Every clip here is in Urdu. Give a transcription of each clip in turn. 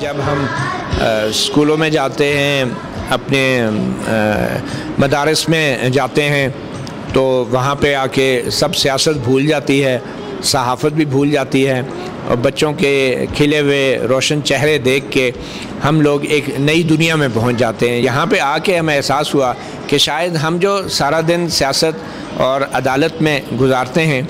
جب ہم اسکولوں میں جاتے ہیں، اپنے مدارس میں جاتے ہیں، تو وہاں پہ آ کے سب سیاست بھول جاتی ہے، صحافت بھی بھول جاتی ہے، اور بچوں کے کھلے ہوئے روشن چہرے دیکھ کے ہم لوگ ایک نئی دنیا میں پہنچ جاتے ہیں۔ یہاں پہ آ کے ہمیں احساس ہوا کہ شاید ہم جو سارا دن سیاست اور عدالت میں گزارتے ہیں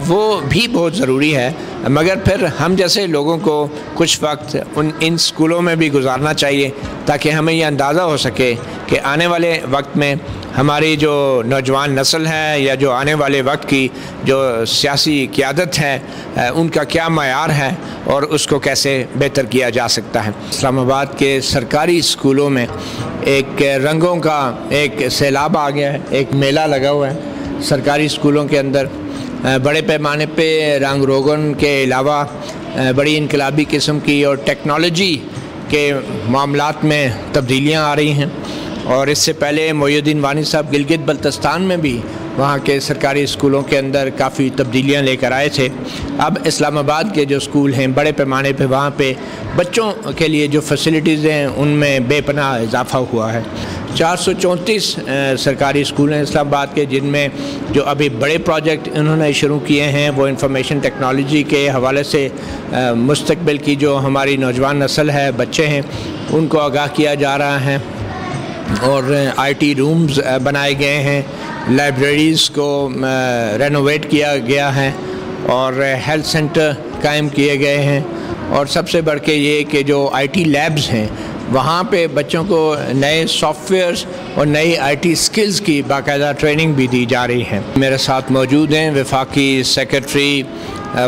وہ بھی بہت ضروری ہے، مگر پھر ہم جیسے لوگوں کو کچھ وقت ان اسکولوں میں بھی گزارنا چاہیے تاکہ ہمیں یہ اندازہ ہو سکے کہ آنے والے وقت میں ہماری جو نوجوان نسل ہے یا جو آنے والے وقت کی جو سیاسی قیادت ہے ان کا کیا معیار ہے اور اس کو کیسے بہتر کیا جا سکتا ہے۔ اسلام آباد کے سرکاری اسکولوں میں ایک رنگوں کا ایک سیلاب آ گیا ہے، ایک میلہ لگا ہوا ہے سرکاری اسکولوں کے اندر۔ بڑے پیمانے پہ رنگ روگن کے علاوہ بڑی انقلابی قسم کی اور ٹیکنالوجی کے معاملات میں تبدیلیاں آ رہی ہیں، اور اس سے پہلے محی الدین وانی صاحب گلگت بلتستان میں بھی وہاں کے سرکاری اسکولوں کے اندر کافی تبدیلیاں لے کر آئے تھے۔ اب اسلام آباد کے جو اسکول ہیں بڑے پیمانے پہ وہاں پہ بچوں کے لیے جو فیسلٹیز ہیں ان میں بے پناہ اضافہ ہوا ہے۔ 434 سرکاری اسکول ہیں اسلام آباد کے، جن میں جو ابھی بڑے پروجیکٹ انہوں نے شروع کیے ہیں وہ انفارمیشن ٹیکنالوجی کے حوالے سے مستقبل کی جو ہماری نوجوان نسل ہے، بچے ہیں، ان کو آگاہ کیا جا رہا ہے، اور آئی ٹی رومز بنائے گئے ہیں، لائبریریز کو رینوویٹ کیا گیا ہے، اور ہیلتھ سینٹر قائم کیے گئے ہیں، اور سب سے بڑھ کے یہ کہ جو آئی ٹی لیبز ہیں وہاں پہ بچوں کو نئے سافٹ ویئرز اور نئی آئی ٹی سکلز کی باقاعدہ ٹریننگ بھی دی جا رہی ہے۔ میرے ساتھ موجود ہیں وفاقی سیکرٹری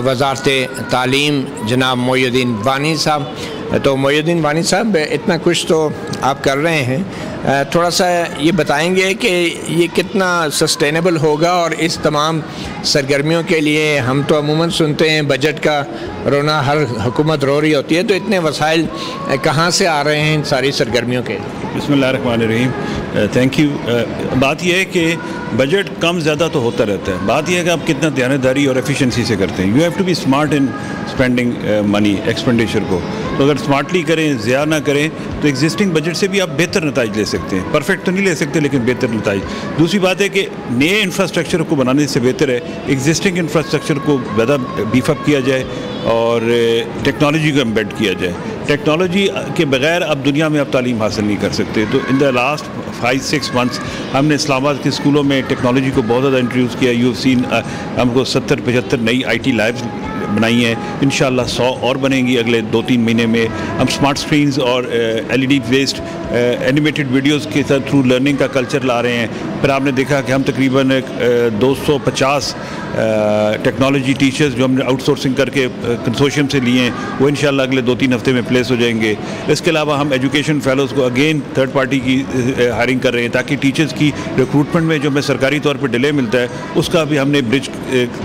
وزارت تعلیم جناب محی الدین وانی صاحب۔ تو محی الدین وانی صاحب، اتنا کچھ تو آپ کر رہے ہیں، تھوڑا سا یہ بتائیں گے کہ یہ کتنا سسٹینیبل ہوگا، اور اس تمام سرگرمیوں کے لیے ہم تو عموماً سنتے ہیں بجٹ کا رونا، ہر حکومت رو رہی ہوتی ہے، تو اتنے وسائل کہاں سے آ رہے ہیں ان ساری سرگرمیوں کے؟ بسم اللہ الرحمن الرحیم، تھینک یو۔ بات یہ ہے کہ بجٹ کم زیادہ تو ہوتا رہتا ہے، بات یہ ہے کہ آپ کتنا دیانتداری اور ایفیشنسی سے کرتے ہیں۔ You have to be smart in spending money, expenditure کو، تو اگر اسمارٹلی کریں، ضیاع نہ کریں، تو ایگزسٹنگ بجٹ سے بھی آپ بہتر نتائج لے سکتے ہیں۔ پرفیکٹ تو نہیں لے سکتے لیکن بہتر نتائج۔ دوسری بات ہے کہ نئے انفراسٹرکچر کو بنانے سے بہتر ہے ایگزسٹنگ انفراسٹرکچر کو زیادہ بیف اپ کیا جائے اور ٹیکنالوجی کو امبیڈ کیا جائے۔ ٹیکنالوجی کے بغیر اب دنیا میں آپ تعلیم حاصل نہیں کر سکتے۔ تو ان دا لاسٹ 5-6 months ہم نے اسلام آباد کے اسکولوں میں ٹیکنالوجی کو بہت زیادہ انٹروڈیوس کیا۔ یو ہیو سین ہم کو 70-75 نئی آئی ٹی لیبس بنائی ہیں، انشاءاللہ 100 اور بنیں گی اگلے 2-3 مہینے میں۔ ہم اسمارٹ اسکرینز اور LED بیسڈ اینیمیٹڈ ویڈیوز کے ساتھ تھرو لرننگ کا کلچر لا رہے ہیں۔ پھر آپ نے دیکھا کہ ہم تقریباً 250 ٹیکنالوجی ٹیچرز جو ہم نے آؤٹ سورسنگ کر کے کنسورشیم سے لیے ہیں وہ انشاءاللہ اگلے 2-3 ہفتے میں پلیس ہو جائیں گے۔ اس کے علاوہ ہم ایجوکیشن فیلوز کو اگین تھرڈ پارٹی کی ہائرنگ کر رہے ہیں تاکہ ٹیچرز کی ریکروٹمنٹ میں جو ہمیں سرکاری طور پہ ڈیلے ملتا ہے اس کا بھی ہم نے برج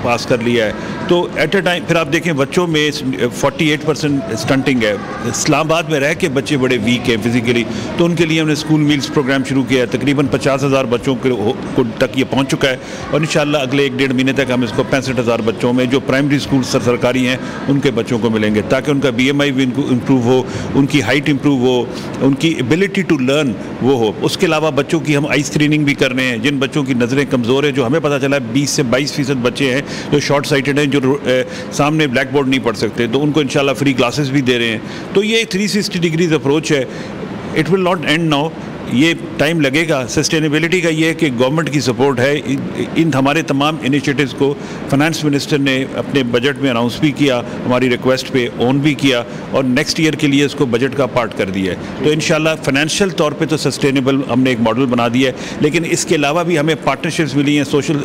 پاس کر لیا ہے۔ تو ایٹ اے ٹائم پھر آپ دیکھیں بچوں میں 48% اسٹنٹنگ ہے۔ اسلام آباد میں رہ کے بچے بڑے ویک ہیں فزیکلی، تو ان کے لیے ہم نے اسکول میلز پروگرام شروع کیا ہے۔ تقریباً 50,000 بچوں کو تک یہ پہنچ چکا ہے، اور انشاءاللہ اگلے 1-1.5 مہینے تک ہم اس کو 65,000 بچوں میں جو پرائمری اسکول سرکاری ہیں ان کے بچوں کو ملیں گے، تاکہ ان کا BMI بھی امپروو ہو، ان کی ہائٹ امپروو ہو، ان کی ایبلٹی ٹو لرن وہ ہو۔ اس کے علاوہ بچوں کی ہم آئی اسکریننگ بھی کر رہے ہیں۔ جن بچوں کی نظریں کمزور ہیں، جو ہمیں پتہ چلا ہے 20 سے 22% بچے ہیں جو شارٹ سائٹڈ ہیں، جو سامنے بلیک بورڈ نہیں پڑھ سکتے، تو ان کو انشاءاللہ فری کلاسز بھی دے رہے ہیں۔ تو یہ 360 ڈگریز اپروچ ہے۔ It will not and now, یہ ٹائم لگے گا۔ سسٹینیبلٹی کا یہ ہے کہ گورنمنٹ کی سپورٹ ہے۔ ان ہمارے تمام انیشیٹوز کو فنانس منسٹر نے اپنے بجٹ میں اناؤنس بھی کیا، ہماری ریکویسٹ پہ اون بھی کیا، اور نیکسٹ ایئر کے لیے اس کو بجٹ کا پارٹ کر دیا ہے۔ تو انشاءاللہ فائنینشیل طور پہ تو سسٹینیبل ہم نے ایک ماڈل بنا دیا ہے، لیکن اس کے علاوہ بھی ہمیں پارٹنرشپس ملی ہیں سوشل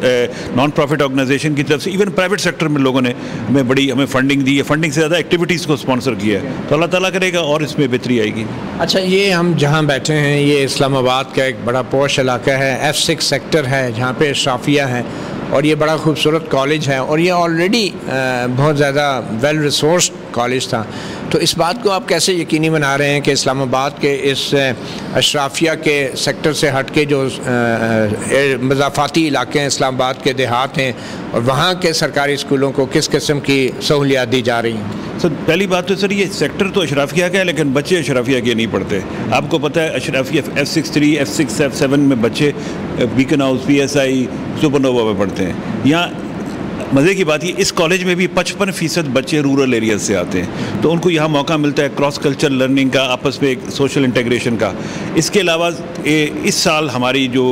نان پروفٹ آرگنائزیشن کی طرف سے، ایون پرائیویٹ سیکٹر میں لوگوں نے ہمیں فنڈنگ دی ہے۔ فنڈنگ سے زیادہ ایکٹیویٹیز کو اسپانسر کیا ہے، تو اللہ تعالیٰ کرے گا اور اس میں بہتری آئے گی۔ اچھا، یہ ہم جہاں بیٹھے ہیں یہ اسلام آباد کا ایک بڑا پوش علاقہ ہے، F6 سیکٹر ہے جہاں پہ اشرافیہ ہے، اور یہ بڑا خوبصورت کالج ہے، اور یہ آلریڈی بہت زیادہ ویل ریسورسڈ کالج تھا۔ تو اس بات کو آپ کیسے یقینی بنا رہے ہیں کہ اسلام آباد کے اس اشرافیہ کے سیکٹر سے ہٹ کے جو مضافاتی علاقے ہیں، اسلام آباد کے دیہات ہیں، اور وہاں کے سرکاری اسکولوں کو کس قسم کی سہولیات دی جا رہی ہیں؟ سر پہلی بات تو سر یہ سیکٹر تو اشرافیہ کا ہے لیکن بچے اشرافیہ کے نہیں پڑھتے. آپ کو پتہ ہے اشرافیہ F63 F6 F7 میں بچے Beaconhouse PSI Supernova میں پڑھتے ہیں. یہاں مزے کی بات یہ اس کالج میں بھی 55% بچے رورل ایریاز سے آتے ہیں, تو ان کو یہاں موقع ملتا ہے کراس کلچر لرننگ کا, آپس میں ایک سوشل انٹیگریشن کا. اس کے علاوہ اس سال ہماری جو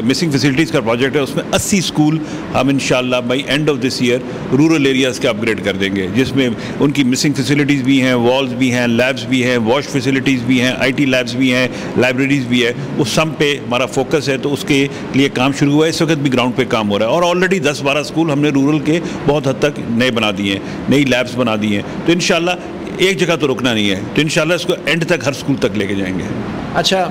مسنگ فیسلٹیز کا پروجیکٹ ہے اس میں 80 اسکول ہم انشاءاللہ by end of this year rural areas کے اپ گریڈ کر دیں گے, جس میں ان کی مسنگ فیسلٹیز بھی ہیں, والز بھی ہیں, لیبس بھی ہیں, واش فیسلٹیز بھی ہیں, IT لیبس بھی ہیں, لائبریریز بھی ہے. اس سم پہ ہمارا فوکس ہے, تو اس کے لیے کام شروع ہوا ہے. اس وقت بھی گراؤنڈ پہ کام ہو رہا ہے اور آلریڈی 10-12 اسکول ہم نے رورل کے بہت حد تک نئے بنا دیے ہیں, نئی لیبس بنا دی ہیں. تو انشاءاللہ ایک جگہ تو رکنا نہیں ہے, تو انشاءاللہ اس کو اینڈ تک ہر اسکول تک لے کے جائیں گے. اچھا,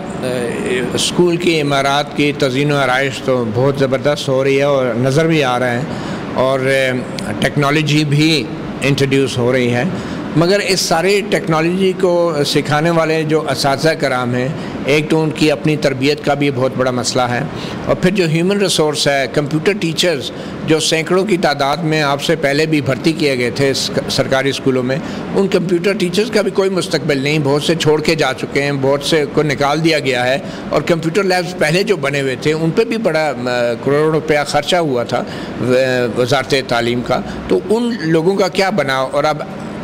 اسکول کی عمارات کی تزئین و آرائش تو بہت زبردست ہو رہی ہے اور نظر بھی آ رہا ہے, اور ٹیکنالوجی بھی انٹروڈیوس ہو رہی ہے, مگر اس ساری ٹیکنالوجی کو سکھانے والے جو اساتذہ کرام ہیں, ایک تو ان کی اپنی تربیت کا بھی بہت بڑا مسئلہ ہے, اور پھر جو ہیومن ریسورس ہے, کمپیوٹر ٹیچرز جو سینکڑوں کی تعداد میں آپ سے پہلے بھی بھرتی کیے گئے تھے سرکاری اسکولوں میں, ان کمپیوٹر ٹیچرز کا بھی کوئی مستقبل نہیں. بہت سے چھوڑ کے جا چکے ہیں, بہت سے کو نکال دیا گیا ہے, اور کمپیوٹر لیبس پہلے جو بنے ہوئے تھے ان پہ بھی بڑا کروڑوں روپیہ خرچہ ہوا تھا وزارت تعلیم کا. تو ان لوگوں کا کیا بنا, اور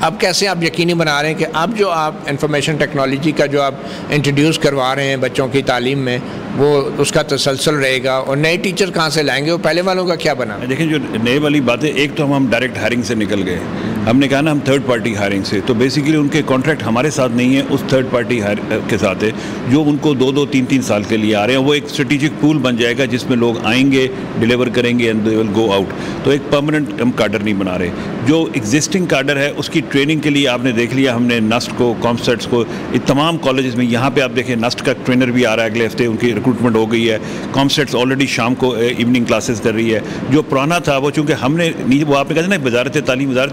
اب کیسے آپ یقینی بنا رہے ہیں کہ اب جو آپ انفارمیشن ٹیکنالوجی کا جو آپ انٹروڈیوس کروا رہے ہیں بچوں کی تعلیم میں, وہ اس کا تسلسل رہے گا, اور نئے ٹیچر کہاں سے لائیں گے, اور پہلے والوں کا کیا بنا؟ دیکھیں جو نئے والی بات ہے, ایک تو ہم ڈائریکٹ ہائرنگ سے نکل گئے. ہم نے کہا نا ہم تھرڈ پارٹی ہائرنگ سے, تو بیسیکلی ان کے کانٹریکٹ ہمارے ساتھ نہیں ہے, اس تھرڈ پارٹی کے ساتھ ہے جو ان کو 2-3 سال کے لیے آ رہے ہیں. وہ ایک اسٹریٹجک پول بن جائے گا جس میں لوگ آئیں گے, ڈیلیور کریں گے and they will go out. تو ایک پرماننٹ ہم کارڈر نہیں بنا رہے. جو ایگزسٹنگ کارڈر ہے اس کی ٹریننگ کے لیے آپ نے دیکھ لیا, ہم نے نسٹ کو, کامسیٹس کو, تمام کالجز میں, یہاں پہ آپ دیکھیں نسٹ کا ٹرینر بھی آ رہا ہے اگلے ہفتے, ان کی ریکروٹمنٹ ہو گئی ہے. کامسیٹس آلریڈی شام کو ایوننگ کلاسز کر رہی ہے. جو پرانا تھا وہ چونکہ ہم نے, وہ آپ نے کہا نا وزارت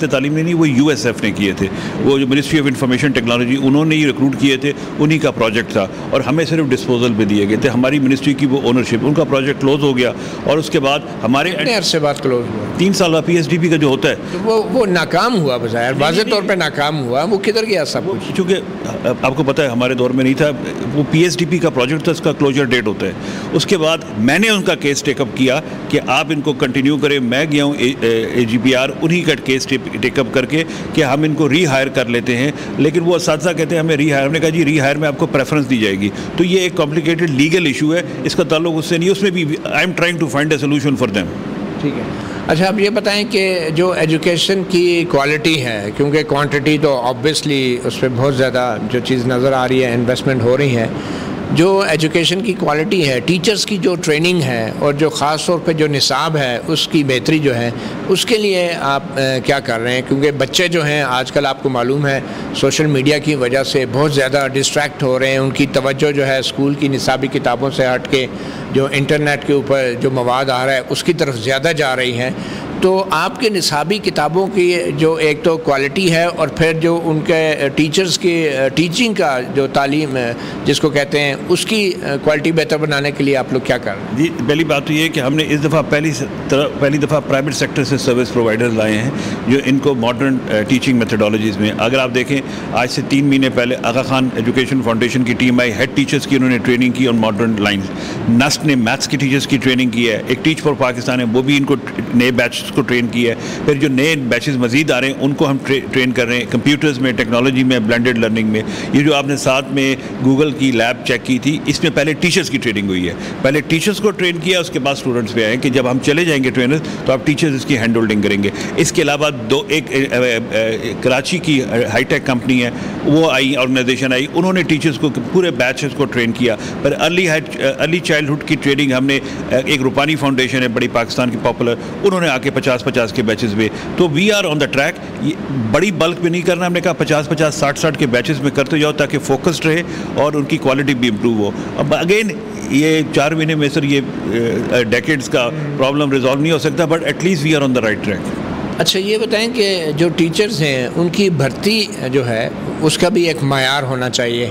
تعلیم نے نہیں, وہ USF نے کیے تھے, وہ جو منسٹری آف انفارمیشن ٹیکنالوجی انہوں نے ہی ریکروٹ کیے تھے, انہی کا پروجیکٹ تھا, اور ہمیں صرف ڈسپوزل پہ دیے گئے تھے. ہماری منسٹری کی وہ اونرشپ, ان کا پروجیکٹ کلوز ہو گیا, اور اس کے بعد ہمارے عرصے بعد کلوز ہوا. 3 سال PSDP کا جو ہوتا ہے وہ ناکام ہوا, بظاہر واضح طور پہ ناکام ہوا. وہ کدھر گیا سب کچھ؟ چونکہ آپ کو پتہ ہے ہمارے دور میں نہیں تھا, وہ PSDP کا پروجیکٹ تھا, اس کا کلوجر ڈیٹ ہوتا ہے. اس کے بعد میں نے ان کا کیس ٹیک اپ کیا کہ آپ ان کو کنٹینیو کریں. میں گیا ہوں AGPR, انہی کا کیس ٹیک اپ کر کے کہ ہم ان کو ری ہائر کر لیتے ہیں, لیکن وہ اساتذہ کہتے ہیں ہمیں ری ہائر. ہم نے کہا جی ری ہائر میں آپ کو پریفرنس دی جائے گی. تو یہ ایک کمپلیکیٹڈ لیگل ایشو ہے, اس کا تعلق اس سے نہیں, اس میں بھی I am trying to find a solution for them. ٹھیک ہے. اچھا, آپ یہ بتائیں کہ جو ایجوکیشن کی کوالٹی ہے, کیونکہ کوانٹٹی تو آبویسلی اس پہ بہت زیادہ جو چیز نظر آ رہی ہے, انویسٹمنٹ ہو رہی ہے, جو ایجوکیشن کی کوالٹی ہے, ٹیچرز کی جو ٹریننگ ہے, اور جو خاص طور پہ جو نصاب ہے اس کی بہتری جو ہے, اس کے لیے آپ کیا کر رہے ہیں؟ کیونکہ بچے جو ہیں آج کل آپ کو معلوم ہے سوشل میڈیا کی وجہ سے بہت زیادہ ڈسٹریکٹ ہو رہے ہیں. ان کی توجہ جو ہے اسکول کی نصابی کتابوں سے ہٹ کے جو انٹرنیٹ کے اوپر جو مواد آ رہا ہے اس کی طرف زیادہ جا رہی ہیں. تو آپ کے نصابی کتابوں کی جو ایک تو کوالٹی ہے, اور پھر جو ان کے ٹیچرز کی ٹیچنگ کا جو تعلیم جس کو کہتے ہیں, اس کی کوالٹی بہتر بنانے کے لیے آپ لوگ کیا کر رہے ہیں؟ جی, پہلی بات تو یہ ہے کہ ہم نے اس دفعہ پہلی دفعہ پرائیویٹ سیکٹر سے سروس پرووائڈرز لائے ہیں جو ان کو ماڈرن ٹیچنگ میتھڈالوجیز میں. اگر آپ دیکھیں آج سے 3 مہینے پہلے آغا خان ایجوکیشن فاؤنڈیشن کی ٹیم آئی, ہیڈ ٹیچرز کی انہوں نے ٹریننگ کی آن ماڈرن لائنز. نسٹ نے میتھس کی ٹیچرز کی ٹریننگ کی ہے. ایک ٹیچ فار پاکستان ہے, وہ بھی ان کو نئے بیچ کو ٹرین کیا ہے. پھر جو نئے بیچز مزید آ رہے ہیں ان کو ہم ٹرین کر رہے ہیں کمپیوٹرز میں, ٹیکنالوجی میں, بلینڈڈ لرننگ میں. یہ جو آپ نے ساتھ میں گوگل کی لیب چیک کی تھی, اس میں پہلے ٹیچرز کی ٹریننگ ہوئی ہے. پہلے ٹیچرز کو ٹرین کیا, اس کے بعد اسٹوڈنٹس پہ آئے کہ جب ہم چلے جائیں گے ٹرینرز تو آپ ٹیچرز اس کی ہینڈ ہولڈنگ کریں گے. اس کے علاوہ ایک کراچی کی ہائی ٹیک کمپنی ہے, وہ آئی, آرگنائزیشن آئی, انہوں نے ٹیچرز کو پورے بیچز کو ٹرین کیا. پر ارلی چائلڈہڈ کی ٹریننگ ہم نے, ایک روپانی فاؤنڈیشن ہے بڑی پاکستان کی پاپولر, انہوں نے آ کے 50 کے بیچز میں. تو وی آر آن دا ٹریک. بڑی بلک میں نہیں کرنا, ہم نے کہا 50 60 کے بیچز میں کرتے جاؤ تاکہ فوکسڈ رہے اور ان کی کوالٹی بھی امپروو ہو. اب اگین یہ 4 مہینے میں سر یہ ڈیکیڈز کا پرابلم ریزالو نہیں ہو سکتا, but at least we are on the right track. اچھا, یہ بتائیں کہ جو ٹیچرز ہیں ان کی بھرتی جو ہے اس کا بھی ایک معیار ہونا چاہیے.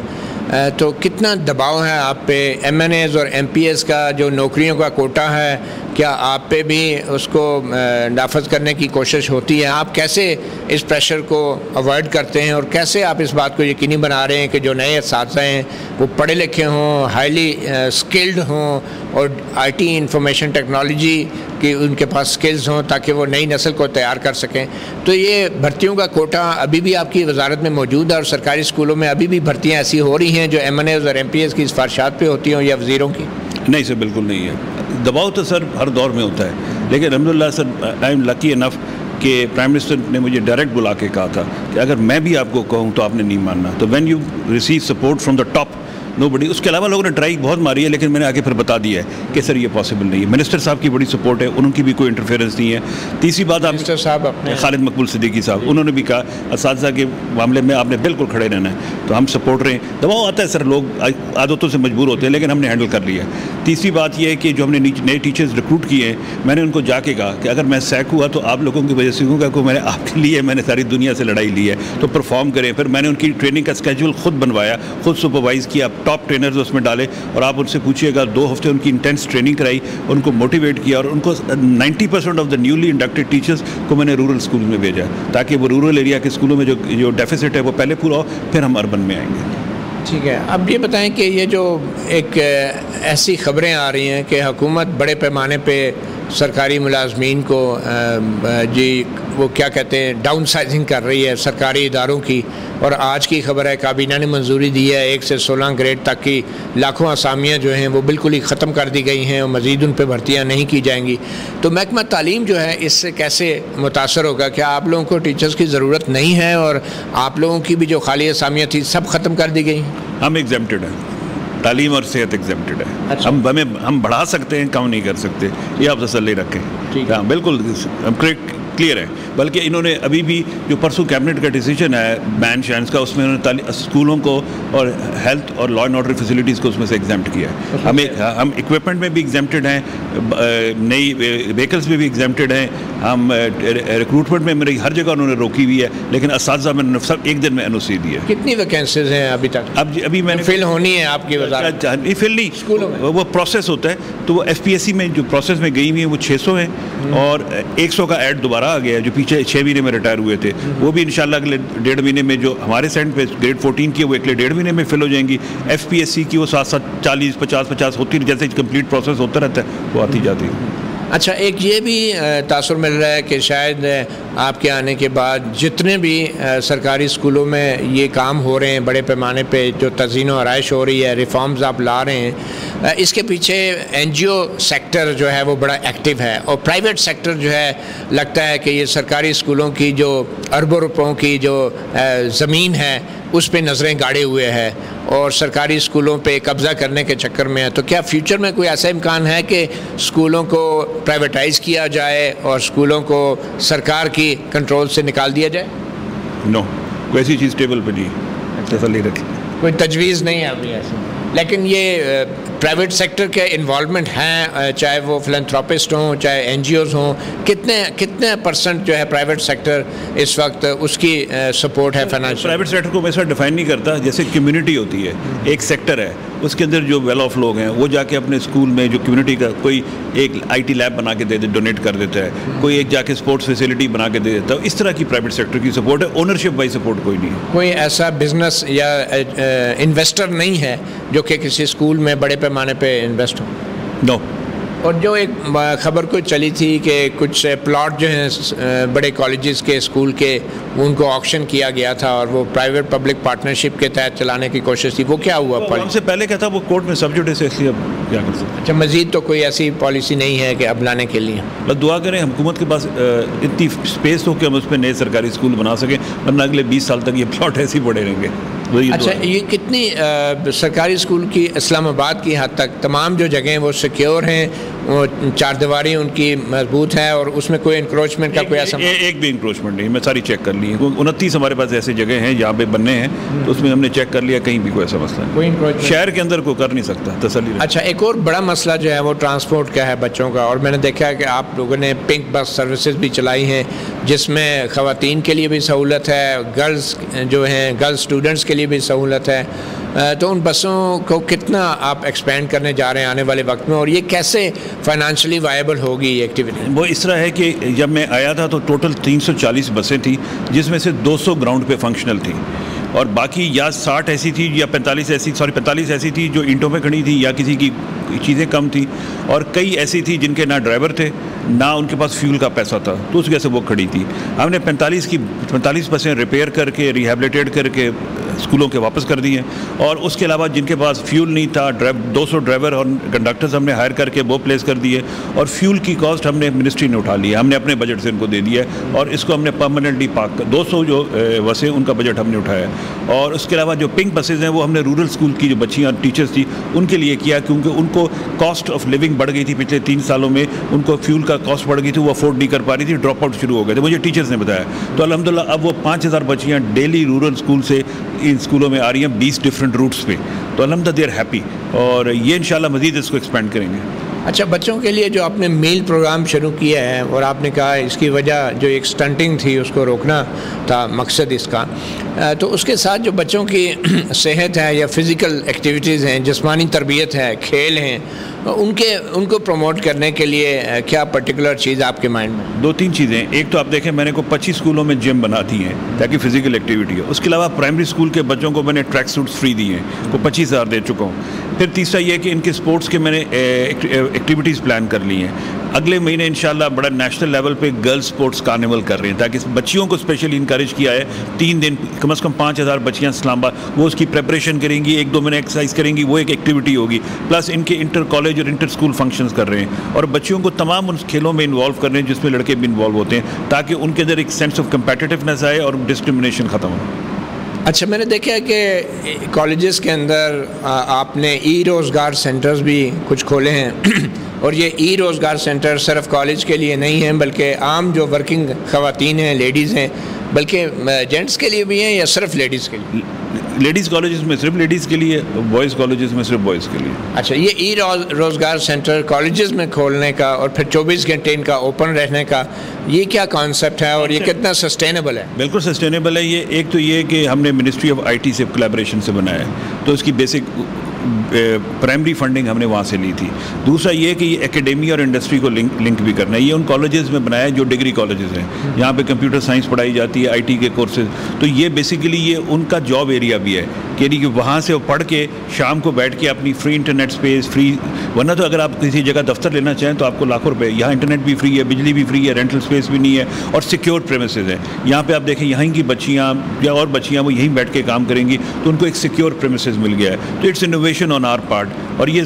تو کتنا دباؤ ہے آپ پہ؟ ایم این ایز اور ایم پی ایس کا جو نوکریوں کا کوٹا ہے، کیا آپ پہ بھی اس کو نافذ کرنے کی کوشش ہوتی ہے؟ آپ کیسے اس پریشر کو اوائڈ کرتے ہیں اور کیسے آپ اس بات کو یقینی بنا رہے ہیں کہ جو نئے اساتذہ ہیں وہ پڑھے لکھے ہوں، ہائیلی اسکلڈ ہوں اور آئی ٹی انفارمیشن ٹیکنالوجی کی ان کے پاس سکلز ہوں تاکہ وہ نئی نسل کو تیار کر سکیں؟ تو یہ بھرتیوں کا کوٹا ابھی بھی آپ کی وزارت میں موجود ہے اور سرکاری اسکولوں میں ابھی بھی بھرتیاں ایسی ہو رہی ہیں جو ایم این ایز اور ایم پی ایس کی سفارشات پہ ہوتی ہوں یا وزیروں کی؟ نہیں سر، بالکل نہیں ہے. دباؤ تو سر ہر دور میں ہوتا ہے، لیکن الحمدللہ سر آئی ایم لکی انف کہ پرائم منسٹر نے مجھے ڈائریکٹ بلا کے کہا تھا کہ اگر میں بھی آپ کو کہوں تو آپ نے نہیں ماننا. تو when you receive support from the top nobody. اس کے علاوہ لوگوں نے ٹرائی بہت ماری ہے، لیکن میں نے آگے پھر بتا دیا ہے کہ سر یہ پاسبل نہیں ہے. منسٹر صاحب کی بڑی سپورٹ ہے، ان کی بھی کوئی انٹرفیئرنس نہیں ہے. تیسری بات آپ منسٹر صاحب اپنے خالد مقبول صدیقی صاحب، انہوں نے بھی کہا اساتذہ کے معاملے میں آپ نے بالکل کھڑے رہنا ہے. تو ہم سپورٹ رہے ہیں. دباؤ آتا ہے سر، لوگ عادتوں سے مجبور ہوتے ہیں، لیکن ہم نے ہینڈل کر لیا. تیسری بات یہ ہے کہ جو ہم نے نئے ٹیچرز ریکروٹ کیے ہیں، میں نے ان کو جا کے کہا کہ اگر میں سیک ہوا تو آپ لوگوں کی وجہ سے ہوں گا کہ میں نے آپ کے لیے میں نے ساری دنیا سے لڑائی لی ہے، تو پرفارم کریں. پھر میں نے ان کی ٹریننگ کا اسکیجول خود بنوایا، خود سپروائز کیا، ٹاپ ٹرینرز اس میں ڈالے اور آپ ان سے پوچھیے گا 2 ہفتے ان کی انٹینس ٹریننگ کرائی، ان کو موٹیویٹ کیا اور ان کو 90% of the newly inducted teachers کو میں نے رورل اسکول میں بھیجا تاکہ وہ رورل ایریا کے اسکولوں میں جو ڈیفیسٹ ہے وہ پہلے پورا ہو، پھر ہم اربن میں آئیں گے. ٹھیک ہے. اب یہ بتائیں کہ یہ جو ایک ایسی خبریں آ رہی ہیں کہ حکومت بڑے پیمانے پہ سرکاری ملازمین کو جی وہ کیا کہتے ہیں ڈاؤن سائزنگ کر رہی ہے سرکاری اداروں کی، اور آج کی خبر ہے کابینہ نے منظوری دی ہے 1 سے 16 گریڈ تک کی لاکھوں اسامیاں جو ہیں وہ بالکل ہی ختم کر دی گئی ہیں اور مزید ان پہ بھرتیاں نہیں کی جائیں گی. تو محکمہ تعلیم جو ہے اس سے کیسے متاثر ہوگا؟ کیا آپ لوگوں کو ٹیچرز کی ضرورت نہیں ہے اور آپ لوگوں کی بھی جو خالی اسامیاں تھیں سب ختم کر دی گئی ہیں؟ ہم ایگزیمپٹڈ ہیں، تعلیم اور صحت ایگزیمپٹڈ ہے. اچھا. ہم بڑھا سکتے ہیں، کم نہیں کر سکتے، یہ آپ تسلی رکھیں. ہاں بالکل کلیئر ہے. بلکہ انہوں نے ابھی بھی جو پرسوں کیبنٹ کا ڈیسیجن ہے بین شائنس کا، اس میں انہوں نے اسکولوں کو اور ہیلتھ اور لا اینڈ آرڈر فیسلٹیز کو اس میں سے ایگزیمپٹ کیا ہے. ہم اکوپمنٹ میں بھی ایگزیمپٹڈ ہیں، نئی وہیکلس میں بھی ایگزیمپٹڈ ہیں. ہم ریکروٹمنٹ میں میری ہر جگہ انہوں نے روکی ہوئی ہے، لیکن اساتذہ میں سب ایک دن میں این او سی دی ہے. کتنی ویکینسیز ہیں ابھی تک؟ ابھی میں نے فل ہونی ہے آپ کی وزارت؟ فل نہیں، وہ پروسیس ہوتا ہے. تو وہ ایف پی ایس سی میں جو پروسیس میں گئی ہوئی ہیں وہ 600 ہیں اور 100 کا ایڈ دوبارہ آ گیا ہے جو پیچھے 6 مہینے میں ریٹائر ہوئے تھے. وہ بھی انشاءاللہ اگلے 1.5 مہینے میں جو ہمارے سینٹ پہ گریڈ 14 کی وہ اگلے 1.5 مہینے میں فل ہو جائیں گی. ایف پی ایس سی کی وہ 7 40 50 ہوتی جیسے کمپلیٹ پروسیس ہوتا رہتا ہے وہ آتی جاتی ہے. اچھا، ایک یہ بھی تاثر مل رہا ہے کہ شاید آپ کے آنے کے بعد جتنے بھی سرکاری اسکولوں میں یہ کام ہو رہے ہیں بڑے پیمانے پہ جو تزئین و آرائش ہو رہی ہے، ریفارمز آپ لا رہے ہیں، اس کے پیچھے این جی او سیکٹر جو ہے وہ بڑا ایکٹیو ہے اور پرائیویٹ سیکٹر جو ہے لگتا ہے کہ یہ سرکاری اسکولوں کی جو اربوں روپوں کی جو زمین ہے اس پہ نظریں گاڑے ہوئے ہے اور سرکاری اسکولوں پہ قبضہ کرنے کے چکر میں ہے. تو کیا فیوچر میں کوئی ایسا امکان ہے کہ اسکولوں کو پرائیویٹائز کیا جائے اور اسکولوں کو سرکار کی کنٹرول سے نکال دیا جائے؟ نو، کوئی ایسی چیز ٹیبل پہ نہیں، تسلی رکھیں. کوئی تجویز نہیں ہے ابھی ایسی، لیکن یہ پرائیویٹ سیکٹر کے انوالومنٹ ہیں، چاہے وہ فلنتھراپسٹ ہوں چاہے این جی اوز ہوں، کتنے پرسنٹ جو ہے پرائیویٹ سیکٹر اس وقت اس کی سپورٹ ہے فائنانشل؟ پرائیویٹ سیکٹر کو میں ایسا ڈیفائن نہیں کرتا. جیسے کمیونٹی ہوتی ہے، ایک سیکٹر ہے، اس کے اندر جو ویل آف لوگ ہیں وہ جا کے اپنے اسکول میں جو کمیونٹی کا کوئی ایک آئی ٹی لیب بنا کے دے ڈونیٹ کر دیتا ہے، کوئی ایک جا کے اسپورٹس فیسلٹی بنا کے دے دیتا ہے. اس طرح کی پرائیویٹ سیکٹر کی سپورٹ ہے. اونرشپ وائی سپورٹ کوئی نہیں ہے. کوئی ایسا بزنس یا انویسٹر نہیں ہے جو کہ کسی اسکول میں بڑے پیمانے پہ انویسٹ ہو؟ نو. اور جو ایک خبر کو چلی تھی کہ کچھ پلاٹ جو ہیں بڑے کالجز کے اسکول کے ان کو آکشن کیا گیا تھا اور وہ پرائیویٹ پبلک پارٹنرشپ کے تحت چلانے کی کوشش تھی، وہ کیا ہوا؟ ہم سے پہلے کیا تھا وہ کورٹ میں سبجوڈیس ہے، اس لیے اب کیا کر سکتے ہیں. اچھا، مزید تو کوئی ایسی پالیسی نہیں ہے کہ اب لانے کے لیے؟ بس دعا کریں حکومت کے پاس اتنی اسپیس ہو کہ ہم اس پہ نئے سرکاری اسکول بنا سکیں، ورنہ اگلے 20 سال تک یہ پلاٹ ایسے ہی پڑے رہیں گے. اچھا، یہ کتنی سرکاری اسکول کی اسلام آباد کی حد تک تمام جو جگہیں وہ سیکیور ہیں، وہ چار دیواری ان کی مضبوط ہے اور اس میں کوئی انکروچمنٹ کا کوئی ایسا؟ ایک بھی انکروچمنٹ نہیں، میں ساری چیک کر لی. 29 ہمارے پاس ایسے جگہ ہیں جہاں پہ بننے ہیں، تو اس میں ہم نے چیک کر لیا، کہیں بھی کوئی ایسا مسئلہ نہیں. شہر کے اندر کوئی کر نہیں سکتا. تسلی. اچھا، ایک اور بڑا مسئلہ جو ہے وہ ٹرانسپورٹ کا ہے بچوں کا، اور میں نے دیکھا ہے کہ آپ لوگوں نے پنک بس سروسز بھی چلائی ہیں جس میں خواتین کے لیے بھی سہولت ہے، گرلز جو ہیں گرلز اسٹوڈنٹس کے لیے بھی سہولت ہے. تو ان بسوں کو کتنا آپ ایکسپینڈ کرنے جا رہے ہیں آنے والے وقت میں, اور یہ کیسے فائنانشلی وائبل ہوگی یہ ایکٹیویٹی؟ وہ اس طرح ہے کہ جب میں آیا تھا تو ٹوٹل 340 بسیں تھیں, جس میں سے 200 گراؤنڈ پہ فنکشنل تھی, اور باقی یا 60 ایسی تھی یا 45 ایسی تھی جو اینٹوں پہ کھڑی تھی یا کسی کی چیزیں کم تھیں, اور کئی ایسی تھی جن کے نہ ڈرائیور تھے نہ ان کے پاس فیول کا پیسہ تھا, تو اس وجہ سے وہ کھڑی تھی. ہم نے 45 بسیں ریپیئر کر کے ریہیبلیٹیٹ کر کے اسکولوں کے واپس کر دی ہیں, اور اس کے علاوہ جن کے پاس فیول نہیں تھا 200 ڈرائیور اور کنڈکٹرز ہم نے ہائر کر کے وہ پلیس کر دیے, اور فیول کی کاسٹ ہم نے منسٹری نے اٹھا لی ہے, ہم نے اپنے بجٹ سے ان کو دے دیا ہے, اور اس کو ہم نے پرماننٹلی پارک کر 200 جو بسیں ان کا بجٹ ہم نے اٹھایا ہے. اور اس کے علاوہ جو پنک بسز ہیں وہ ہم نے رورل اسکول کی جو بچیاں ٹیچرز تھی ان کے لیے کیا, کیونکہ ان کو کاسٹ آف لیونگ بڑھ گئی تھی پچھلے 3 سالوں میں, ان کو فیول کا کاسٹ بڑھ گئی تھی, وہ افورڈ نہیں کر پا رہی تھی, ڈراپ آؤٹ شروع ہو گئے تھے, مجھے ٹیچرز نے بتایا. تو الحمدللہ اب وہ 5000 بچیاں ڈیلی رورل اسکول سے ان اسکولوں میں آ رہی ہیں 20 ڈفرینٹ روٹس پہ, تو الحمدللہ دے آر ہیپی, اور یہ انشاءاللہ مزید اس کو ایکسپینڈ کریں گے. اچھا, بچوں کے لیے جو آپ نے میل پروگرام شروع کیا ہے, اور آپ نے کہا اس کی وجہ جو ایک سٹنٹنگ تھی اس کو روکنا تھا مقصد اس کا, تو اس کے ساتھ جو بچوں کی صحت ہے یا فزیکل ایکٹیویٹیز ہیں, جسمانی تربیت ہے, کھیل ہیں, ان کو پروموٹ کرنے کے لیے کیا پرٹیکولر چیز آپ کے مائنڈ میں؟ 2-3 چیزیں. ایک تو آپ دیکھیں میں نے کو 25 اسکولوں میں جم بنا دی ہیں تاکہ فزیکل ایکٹیویٹی ہو. اس کے علاوہ پرائمری اسکول کے بچوں کو میں نے ٹریک سوٹس فری دیے ہیں, کو 25,000 دے چکا ہوں. پھر تیسرا یہ کہ ان کے اسپورٹس کے میں نے ایکٹیویٹیز پلان کر لی ہیں. اگلے مہینے انشاءاللہ بڑا نیشنل لیول پہ گرلز اسپورٹس کارنیول کر رہے ہیں, تاکہ بچیوں کو اسپیشلی انکریج کیا ہے. 3 دن کم از کم 5000 بچیاں اسلام آباد وہ اس کی پریپریشن کریں گی, 1-2 مہینے ایکسرسائز کریں گی, وہ ایک ایکٹیویٹی ہوگی. پلس ان کے انٹر کالج اور انٹر اسکول فنکشنز کر رہے ہیں, اور بچیوں کو تمام ان کھیلوں میں انوالو کر رہے ہیں جس میں لڑکے بھی انوالو ہوتے ہیں, تاکہ ان کے اندر ایک سینس آف کمپیٹیٹیونیس آئے اور ڈسکرمنیشن ختم ہو. اچھا, میں نے دیکھا ہے کہ کالجز کے اندر آپ نے ای روزگار سینٹرز بھی کچھ کھولے ہیں, اور یہ ای روزگار سینٹر صرف کالج کے لیے نہیں ہیں بلکہ عام جو ورکنگ خواتین ہیں, لیڈیز ہیں, بلکہ جینٹس کے لیے بھی ہیں یا صرف لیڈیز کے لیے؟ لیڈیز کالجز میں صرف لیڈیز کے لیے, بوائز کالجز میں صرف بوائز کے لیے. اچھا, یہ ای روزگار سینٹر کالجز میں کھولنے کا اور پھر 24 گھنٹے ان کا اوپن رہنے کا, یہ کیا کانسیپٹ ہے اور یہ کتنا سسٹینیبل ہے؟ بالکل سسٹینیبل ہے یہ. ایک تو یہ کہ ہم نے منسٹری آف IT سے کولیبریشن سے بنایا ہے, تو اس کی بیسک پرائمری فنڈنگ ہم نے وہاں سے لی تھی. دوسرا یہ کہ یہ اکیڈیمی اور انڈسٹری کو لنک بھی کرنا ہے. یہ ان کالجز میں بنایا ہے جو ڈگری کالجز ہیں, یہاں پہ کمپیوٹر سائنس پڑھائی جاتی ہے, IT کے کورسز, تو یہ بیسیکلی یہ ان کا جاب ایریا بھی ہے کہ وہاں سے وہ پڑھ کے شام کو بیٹھ کے اپنی فری انٹرنیٹ سپیس فری, ورنہ تو اگر آپ کسی جگہ دفتر لینا چاہیں تو آپ کو لاکھوں روپے. یہاں انٹرنیٹ بھی فری ہے, بجلی بھی فری ہے, رینٹل سپیس بھی نہیں ہے, اور سیکیور پریمیسز ہیں. یہاں پہ آپ دیکھیں یہاں کی بچیاں یا اور بچیاں وہ یہیں بیٹھ کے کام کریں گی, تو ان کو ایک سیکیور پریمیسز مل گیا ہے. تو it's innovation on our part, اور یہ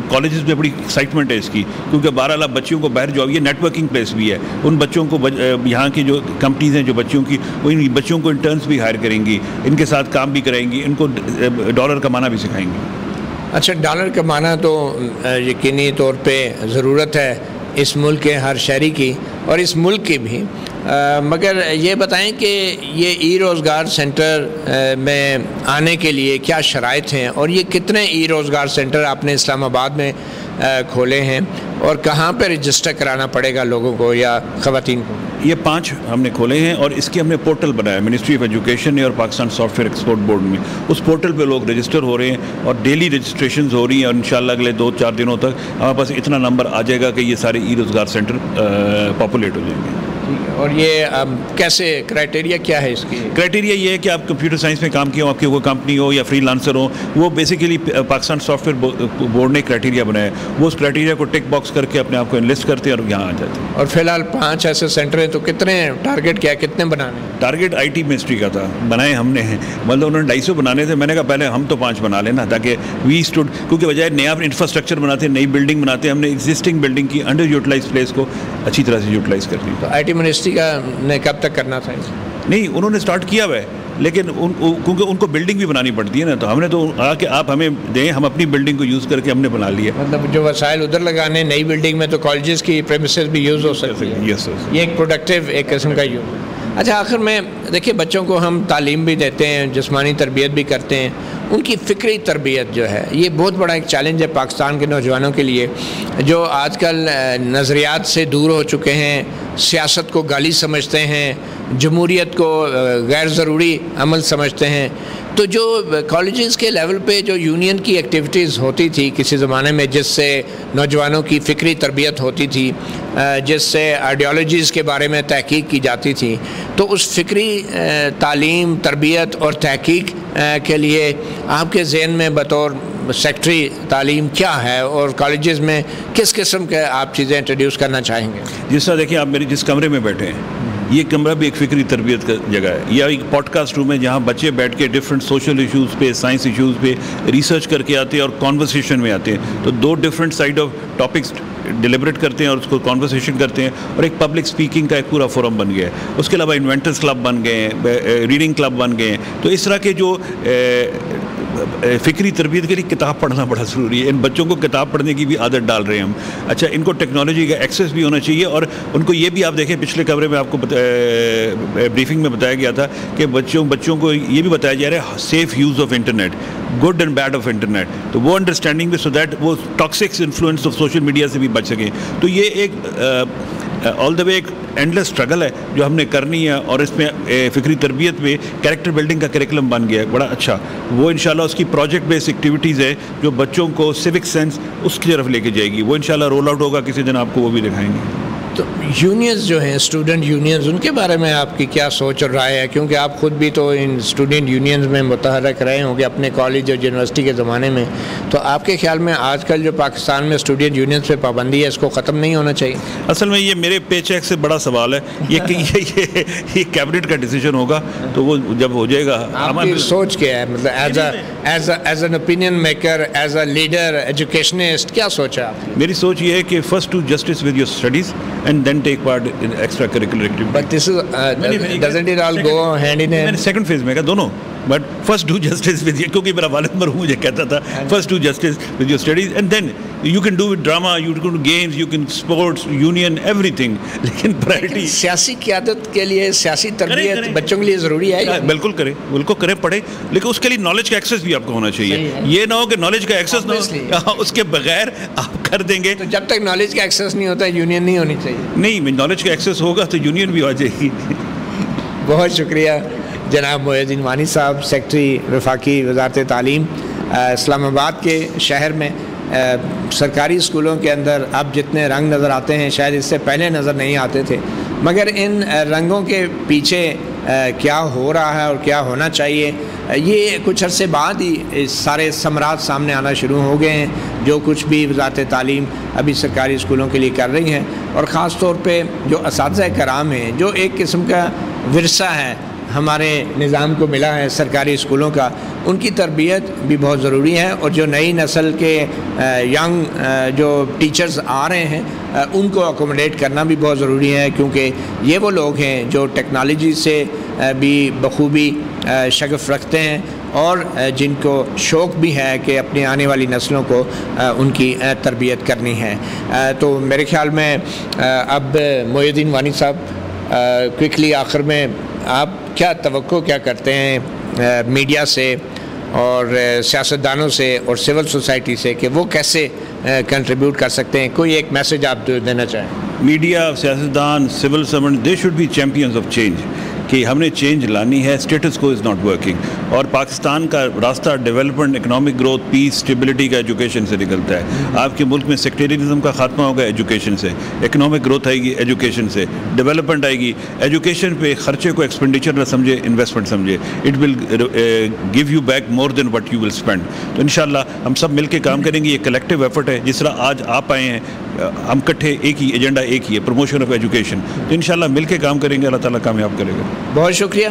کالجز میں بڑی ایکسائٹمنٹ ہے اس کی, کیونکہ 12 بچیوں کو باہر جاب, یہ نیٹ ورکنگ پلیس بھی ہے. ان بچوں کو یہاں کی جو کمپنیز ہیں جو بچوں کی, وہ ان بچوں کو انٹرنس بھی ہائر کریں گی, ان کے ساتھ کام بھی کرائیں گی, ان کو ڈالر کمانا بھی سکھائیں گے. اچھا, ڈالر کمانا تو یقینی طور پہ ضرورت ہے اس ملک کے ہر شہری کی اور اس ملک کی بھی, مگر یہ بتائیں کہ یہ ای روزگار سینٹر میں آنے کے لیے کیا شرائط ہیں, اور یہ کتنے ای روزگار سینٹر آپ نے اسلام آباد میں کھولے ہیں, اور کہاں پہ رجسٹر کرانا پڑے گا لوگوں کو یا خواتین کو؟ یہ 5 ہم نے کھولے ہیں, اور اس کی ہم نے پورٹل بنایا منسٹری آف ایجوکیشن نے اور Pakistan soft where export board میں. اس پورٹل پہ لوگ رجسٹر ہو رہے ہیں اور ڈیلی رجسٹریشنز ہو رہی ہیں, اور انشاءاللہ اگلے 2-4 دنوں تک ہمارے پاس اتنا نمبر آ جائے گا کہ یہ سارے ای روزگار سینٹر پاپولیٹ ہو جائیں گے. اور یہ کیسے کرائٹیریا کیا ہے اس کی؟ کرائٹیریا یہ ہے کہ آپ کمپیوٹر سائنس میں کام کیا ہو, آپ کی کوئی کمپنی ہو یا فری لانسر ہو, وہ basically Pakistan soft where board نے کرائٹیریا بنایا ہے, وہ اس کرائٹیریا کو ٹک باکس کر کے اپنے آپ کو انلسٹ کرتے ہیں اور یہاں آ جاتے ہیں. اور فی الحال 5 ایسے سینٹر ہیں, تو کتنے ٹارگیٹ کیا, کتنے بنانے ہیں؟ ٹارگیٹ IT منسٹری کا تھا, بنائے ہم نے ہیں, مطلب انہوں نے 250 بنانے تھے. میں نے کہا پہلے ہم تو 5 بنا لینا, تاکہ وی اسٹوڈ, کیونکہ بجائے نیا انفراسٹرکچر بناتے ہیں, نئی بلڈنگ بناتے ہیں, ہم نے ایگزسٹنگ بلڈنگ کی انڈر یوٹیلائز پلیس کو اچھی طرح سے یوٹیلائز کر لی. تو IT منسٹری کا نے کب تک کرنا تھا؟ نہیں, انہوں نے سٹارٹ کیا ہوا ہے, لیکن کیونکہ ان کو بلڈنگ بھی بنانی پڑتی ہے نا, تو ہم نے تو کہا کہ آپ ہمیں دیں, ہم اپنی بلڈنگ کو یوز کر کے ہم نے بنا لی ہے. مطلب جو وسائل ادھر لگانے نئی بلڈنگ میں, تو کالجز کی پریمیسز بھی یوز ہو سکتی ہے. یس, یہ ایک پروڈکٹیو ایک قسم کا یوز. اچھا, آخر میں دیکھیے, بچوں کو ہم تعلیم بھی دیتے ہیں, جسمانی تربیت بھی کرتے ہیں, ان کی فکری تربیت جو ہے یہ بہت بڑا ایک چیلنج ہے پاکستان کے نوجوانوں کے لیے, جو آج کل نظریات سے دور ہو چکے ہیں, سیاست کو گالی سمجھتے ہیں, جمہوریت کو غیر ضروری عمل سمجھتے ہیں. تو جو کالجز کے لیول پہ جو یونین کی ایکٹیویٹیز ہوتی تھی کسی زمانے میں، جس سے نوجوانوں کی فکری تربیت ہوتی تھی، جس سے آئیڈیالوجیز کے بارے میں تحقیق کی جاتی تھی، تو اس فکری تعلیم، تربیت اور تحقیق کے لیے آپ کے ذہن میں بطور سیکٹری تعلیم کیا ہے، اور کالجز میں کس قسم کے آپ چیزیں انٹروڈیوس کرنا چاہیں گے؟ جس طرح دیکھیں آپ میری جس کمرے میں بیٹھے ہیں، یہ کمرہ بھی ایک فکری تربیت کا جگہ ہے، یا ایک پوڈ کاسٹ روم ہے جہاں بچے بیٹھ کے ڈفرینٹ سوشل ایشوز پہ، سائنس ایشوز پہ ریسرچ کر کے آتے ہیں اور کانورسیشن میں آتے ہیں. تو دو different side of topics deliberate کرتے ہیں اور اس کو کانورسیشن کرتے ہیں، اور ایک پبلک سپیکنگ کا ایک پورا فورم بن گیا ہے. اس کے علاوہ انوینٹرز کلب بن گئے ہیں، ریڈنگ کلب بن گئے ہیں. تو اس طرح کے جو فکری تربیت کے لیے کتاب پڑھنا بڑا ضروری ہے. ان بچوں کو کتاب پڑھنے کی بھی عادت ڈال رہے ہیں ہم. اچھا، ان کو ٹیکنالوجی کا ایکسیس بھی ہونا چاہیے، اور ان کو یہ بھی آپ دیکھیں پچھلے کمرے میں آپ کو بریفنگ میں بتایا گیا تھا کہ بچوں کو یہ بھی بتایا جا رہا ہے safe use of internet, good and bad of internet. تو وہ انڈرسٹینڈنگ میں، سو دیٹ وہ toxic influence of social media سے بھی بچ سکیں. تو یہ ایک آل دا وے ایک اینڈلیس اسٹرگل ہے جو ہم نے کرنی ہے، اور اس میں فکری تربیت میں کریکٹر بلڈنگ کا کریکلم بن گیا ہے بڑا اچھا. وہ انشاءاللہ اس کی پروجیکٹ بیس ایکٹیویٹیز ہے جو بچوں کو سیوک سینس اس کی طرف لے کے جائے گی. وہ انشاءاللہ رول آؤٹ ہوگا، کسی دن آپ کو وہ بھی دکھائیں گے. تو یونینز جو ہیں، اسٹوڈنٹ یونینز، ان کے بارے میں آپ کی کیا سوچ اور رائے ہے؟ کیونکہ آپ خود بھی تو ان اسٹوڈنٹ یونینز میں متحرک رہے ہوں گے اپنے کالج اور یونیورسٹی کے زمانے میں. تو آپ کے خیال میں آج کل جو پاکستان میں اسٹوڈنٹ یونینز پہ پابندی ہے، اس کو ختم نہیں ہونا چاہیے؟ اصل میں یہ میرے پے چیک سے بڑا سوال ہے. یہ کیبنٹ کا ڈیسیجن ہوگا، تو وہ جب ہو جائے گا. آپ کی سوچ کیا ہے، مطلب as an opinion maker, as a leader, educationist, کیا سوچ ہے آپ کی؟ میری سوچ یہ ہے کہ first do justice with your studies and then take part in extracurricular activities. But this is doesn't it all go hand in hand? Second phase میں کہا دونوں. But first do justice with you, کیونکہ میرا والد مرحوم مجھے کہتا تھا first do justice with your studies and then you can do drama, you can do games, you can sports, union, everything. لیکن priority سیاسی قیادت کے لیے سیاسی تربیت بچوں کے لیے ضروری ہے. بالکل کرے، بالکل کرے، پڑھے، لیکن اس کے لیے نالج کا ایکسیس بھی آپ کو ہونا چاہیے. یہ نہ ہو کہ نالج کا ایکسیس نہ ہو، اس کے بغیر آپ کر دیں گے. تو جب تک نالج کا ایکسیس نہیں ہوتا یونین نہیں ہونی چاہیے. نہیں، نالج کا ایکسیس ہوگا تو یونین بھی آ جائے گی. بہت شکریہ جناب محی الدین وانی صاحب، سیکٹری وفاقی وزارت تعلیم. اسلام آباد کے شہر میں سرکاری اسکولوں کے اندر اب جتنے رنگ نظر آتے ہیں شاید اس سے پہلے نظر نہیں آتے تھے، مگر ان رنگوں کے پیچھے کیا ہو رہا ہے اور کیا ہونا چاہیے، یہ کچھ عرصے بعد ہی سارے ثمرات سامنے آنا شروع ہو گئے ہیں. جو کچھ بھی وزارت تعلیم ابھی سرکاری اسکولوں کے لیے کر رہی ہیں، اور خاص طور پہ جو اساتذہ کرام ہیں، جو ایک قسم کا ورثہ ہے ہمارے نظام کو ملا ہے سرکاری اسکولوں کا، ان کی تربیت بھی بہت ضروری ہے. اور جو نئی نسل کے ینگ جو ٹیچرز آ رہے ہیں ان کو اکوموڈیٹ کرنا بھی بہت ضروری ہے، کیونکہ یہ وہ لوگ ہیں جو ٹیکنالوجی سے بھی بخوبی شغف رکھتے ہیں اور جن کو شوق بھی ہے کہ اپنی آنے والی نسلوں کو ان کی تربیت کرنی ہے. تو میرے خیال میں اب محی الدین وانی صاحب کوئکلی آخر میں آپ کیا توقع کیا کرتے ہیں میڈیا سے اور سیاستدانوں سے اور سول سوسائٹی سے کہ وہ کیسے کنٹریبیوٹ کر سکتے ہیں؟ کوئی ایک میسج آپ دینا چاہیں؟ میڈیا، سیاستدان، civil servant, they should be champions of change, کہ ہم نے چینج لانی ہے. اسٹیٹس کو از ناٹ ورکنگ، اور پاکستان کا راستہ ڈیولپمنٹ، اکنامک گروتھ، پیس، اسٹیبلٹی کا ایجوکیشن سے نکلتا ہے. آپ کے ملک میں سیکٹریزم کا خاتمہ ہوگا ایجوکیشن سے، اکنامک گروتھ آئے گی ایجوکیشن سے، ڈیولپمنٹ آئے گی. ایجوکیشن پہ خرچے کو ایکسپینڈیچر نہ سمجھے، انویسٹمنٹ سمجھے. It will give you back more than what you will spend. تو انشاءاللہ ہم سب مل کے کام کریں گے. یہ کلیکٹیو ایفرٹ ہے. جس طرح آج آپ آئے ہیں، ہم کٹھے ایک ہی ایجنڈا، ایک ہی ہے، پروموشن آف ایجوکیشن. تو انشاءاللہ مل کے کام کریں گے، اللہ تعالیٰ کامیاب کرے گا. بہت شکریہ.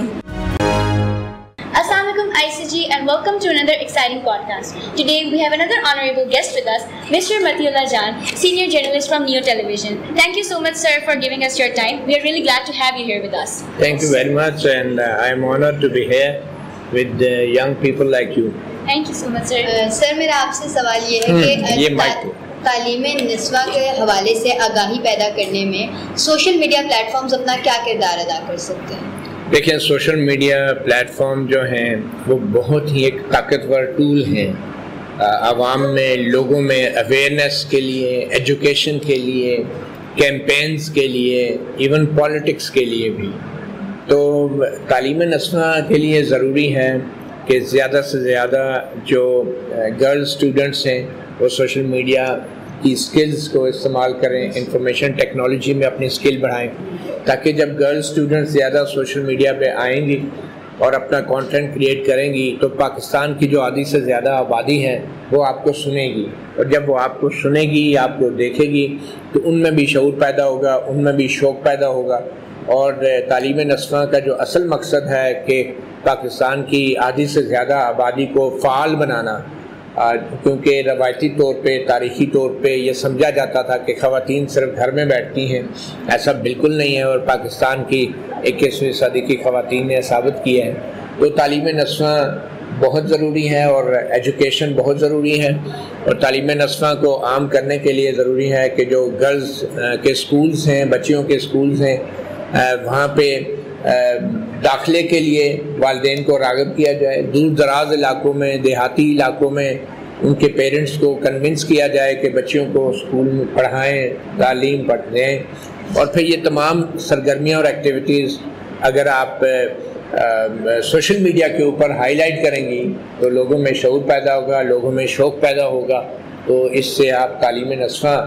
And welcome to another exciting podcast. Today we have another honorable guest with us, Mr. Matiullah Jan, senior journalist from Neo Television. Thank you so much, sir, for giving us your time. We are really glad to have you here with us. Thank you very much, and I am honored to be here with young people like you. Thank you so much, sir. Sir, میرا آپ سے سوال یہ ہے کہ تعلیم نسواں کے حوالے سے آگاہی پیدا کرنے میں سوشل میڈیا پلیٹ فارمز اپنا کیا کردار ادا کر سکتے ہیں؟ دیکھیں، سوشل میڈیا پلیٹ فارم جو ہیں وہ بہت ہی ایک طاقتور ٹول ہیں عوام میں، لوگوں میں اویئرنیس کے لیے، ایجوکیشن کے لیے، کیمپینز کے لیے، ایون پالیٹکس کے لیے بھی. تو تعلیم نسواں کے لیے ضروری ہے کہ زیادہ سے زیادہ جو گرل اسٹوڈنٹس ہیں وہ سوشل میڈیا کی اسکلز کو استعمال کریں، انفارمیشن ٹیکنالوجی میں اپنی اسکل بڑھائیں، تاکہ جب گرل اسٹوڈنٹس زیادہ سوشل میڈیا پہ آئیں گی اور اپنا کانٹینٹ کریٹ کریں گی تو پاکستان کی جو آدھی سے زیادہ آبادی ہے وہ آپ کو سنے گی، اور جب وہ آپ کو سنے گی، آپ کو دیکھے گی، تو ان میں بھی شعور پیدا ہوگا، ان میں بھی شوق پیدا ہوگا. اور تعلیم نسواں کا جو اصل مقصد ہے کہ پاکستان کی آدھی سے زیادہ آبادی کو فعال بنانا، کیونکہ روایتی طور پہ، تاریخی طور پہ یہ سمجھا جاتا تھا کہ خواتین صرف گھر میں بیٹھتی ہیں. ایسا بالکل نہیں ہے، اور پاکستان کی 21ویں صدی کی خواتین نے ثابت کیا ہے. تو تعلیم نسواں بہت ضروری ہے اور ایجوکیشن بہت ضروری ہے، اور تعلیم نسواں کو عام کرنے کے لیے ضروری ہے کہ جو گرلز کے سکولز ہیں، بچیوں کے سکولز ہیں، وہاں پہ داخلے کے لیے والدین کو راغب کیا جائے. دور دراز علاقوں میں، دیہاتی علاقوں میں ان کے پیرنٹس کو کنونس کیا جائے کہ بچیوں کو اسکول میں پڑھائیں، تعلیم پڑھیں. اور پھر یہ تمام سرگرمیاں اور ایکٹیویٹیز اگر آپ سوشل میڈیا کے اوپر ہائی لائٹ کریں گی تو لوگوں میں شعور پیدا ہوگا، لوگوں میں شوق پیدا ہوگا. تو اس سے آپ تعلیم نسواں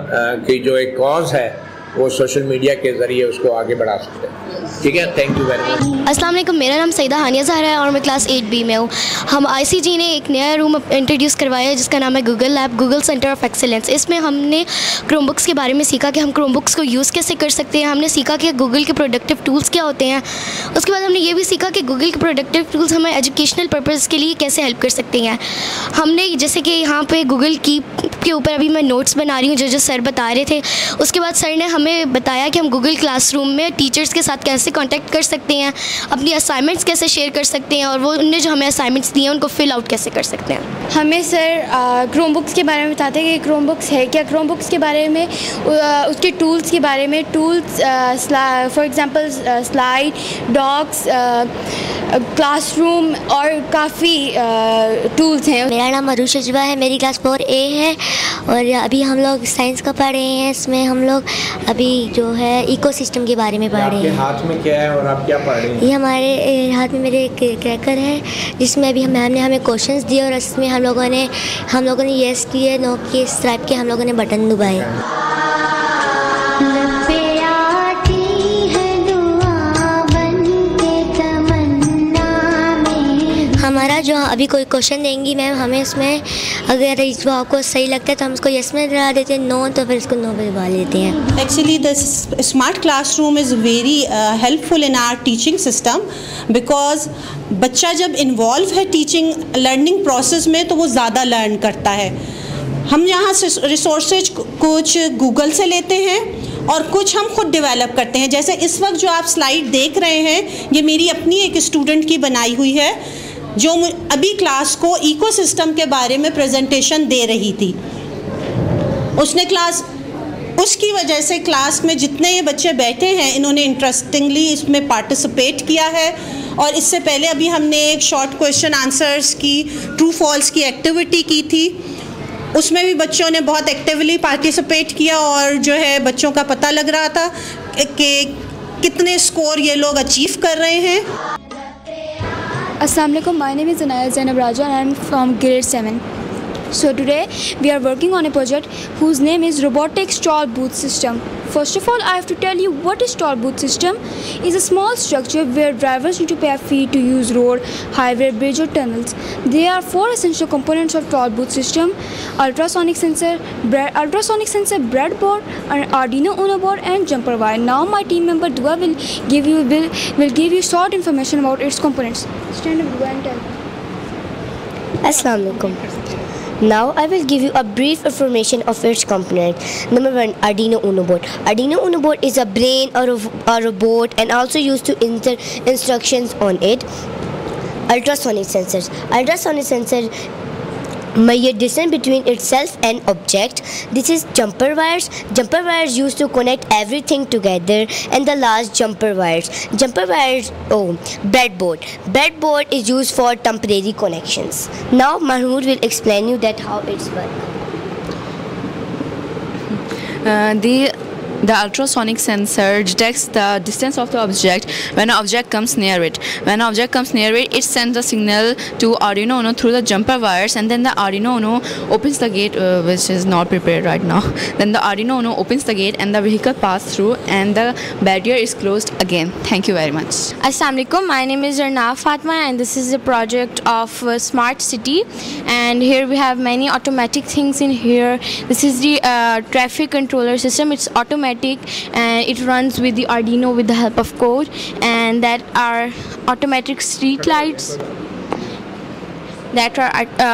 کی جو ایک کاز ہے وہ سوشل میڈیا کے ذریعے اس کو آگے بڑھا سکتے ہیں. ٹھیک ہے، تھینک یو ویری مچ. السلام علیکم، میرا نام سعیدہ ہانیہ زہرا ہے اور میں کلاس 8B میں ہوں. ہم ICG نے ایک نیا روم انٹروڈیوس کروایا ہے جس کا نام ہے Google lab, Google centre of excellence. اس میں ہم نے کروم بکس کے بارے میں سیکھا کہ ہم کروم بکس کو یوز کیسے کر سکتے ہیں. ہم نے سیکھا کہ گوگل کے پروڈکٹیو ٹولز کیا ہوتے ہیں. اس کے بعد ہم نے یہ بھی سیکھا کہ گوگل کے پروڈکٹیو ٹولز ہمیں ایجوکیشنل پرپز کے لیے کیسے ہیلپ کر سکتے ہیں. ہم نے جیسے کہ یہاں پہ گوگل کیپ کے اوپر ابھی میں نوٹس بنا رہی ہوں جو سر بتا رہے تھے. اس کے بعد سر نے ہمیں بتایا کہ ہم گوگل کلاس روم میں ٹیچرس کے ساتھ کیسے کانٹیکٹ کر سکتے ہیں، اپنی اسائنمنٹس کیسے شیئر کر سکتے ہیں، اور وہ انہوں نے جو ہمیں اسائنمنٹس دی ہیں ان کو فل آؤٹ کیسے کر سکتے ہیں. ہمیں سر کروم بکس کے بارے میں بتاتے ہیں کہ کروم بکس ہے کیا، کروم بکس کے بارے میں، اس کے ٹولز کے بارے میں. Tools for example slide, docs, class room اور کافی ٹولز ہیں. میرا نام عروش اجوا ہے، میری کلاس 4A ہے اور ابھی ہم لوگ سائنس کا پڑھ رہے ہیں. اس میں ہم لوگ ابھی جو ہے ایکو سسٹم کے بارے میں پڑھ رہے ہیں. آپ کے ہاتھ میں کیا ہے اور آپ کیا پڑھ رہے ہیں؟ یہ ہمارے ہاتھ میں میرے ایک کریکر ہے جس میں ابھی میم نے ہمیں کوشچنس دیے اور اس میں ہم لوگوں نے یس کیے، نو کیے، اس ٹائپ کے ہم لوگوں نے بٹن دبائے. ہمارا جو ابھی کوئی کوشچن دیں گی میم ہمیں، اس میں اگر وہ آپ کو صحیح لگتا ہے تو ہم اس کو یس میں ڈلا دیتے ہیں، نو تو پھر اس کو نو پہ دبا لیتے ہیں. Actually, the smart classroom is very helpful in our teaching system because بچہ جب انوالو ہے ٹیچنگ لرننگ پروسیس میں تو وہ زیادہ لرن کرتا ہے. ہم یہاں سے ریسورسز کچھ گوگل سے لیتے ہیں اور کچھ ہم خود ڈیولپ کرتے ہیں. جیسے اس وقت جو آپ سلائیڈ دیکھ رہے ہیں یہ میری اپنی ایک اسٹوڈنٹ کی بنائی ہوئی ہے جو ابھی کلاس کو ایکو سسٹم کے بارے میں پریزنٹیشن دے رہی تھی. اس کی وجہ سے کلاس میں جتنے یہ بچے بیٹھے ہیں انہوں نے انٹرسٹنگلی اس میں پارٹیسپیٹ کیا ہے. اور اس سے پہلے ابھی ہم نے ایک شارٹ کویشچن آنسرس کی ٹرو فالس کی ایکٹیویٹی کی تھی، اس میں بھی بچوں نے بہت ایکٹیولی پارٹیسپیٹ کیا اور جو ہے بچوں کا پتہ لگ رہا تھا کہ کتنے اسکور یہ لوگ اچیو کر رہے ہیں. السلام علیکم، my name is Anaya Zainab Raja and I am from grade 7. So today we are working on a project whose name is Robotic Stall Booth System. First of all, I have to tell you what is stall booth system. Is a small structure where drivers need to pay a fee to use road, highway, bridge or tunnels. There are 4 essential components of stall booth system: ultrasonic sensor, breadboard, an Arduino Uno board and jumper wire. Now my team member Dua will give you short information about its components. Stand up, Dua, and tell. Assalamu alaikum. Now I will give you a brief information of its component. Number 1, Arduino Uno board. Arduino Uno board is a brain or a board and also used to enter instructions on it. Ultrasonic sensors. Ultrasonic sensor measure distance between itself and object. This is jumper wires. Jumper wires used to connect everything together. And the last, jumper wires. Breadboard. Breadboard is used for temporary connections. Now Mahmood will explain you that how it's work. The ultrasonic sensor detects the distance of the object when an object comes near it. When an object comes near it, it sends a signal to Arduino Uno through the jumper wires, and then the Arduino Uno opens the gate, which is not prepared right now. Then the Arduino Uno opens the gate and the vehicle passes through and the barrier is closed again. Thank you very much. Assalamu alaikum. My name is Arnav Fatma and this is a project of Smart City, and here we have many automatic things in here. This is the traffic controller system. It's automatic and it runs with the Arduino with the help of code, and that are automatic street lights.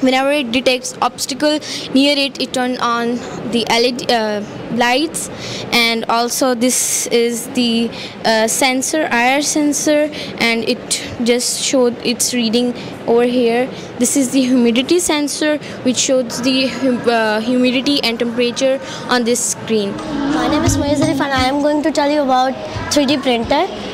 whenever it detects obstacle near it, it turns on the LED lights. And also this is the sensor, IR sensor, and it just showed its reading over here. This is the humidity sensor which shows the humidity and temperature on this screen. My name is Moiz Arif and I am going to tell you about 3D printer.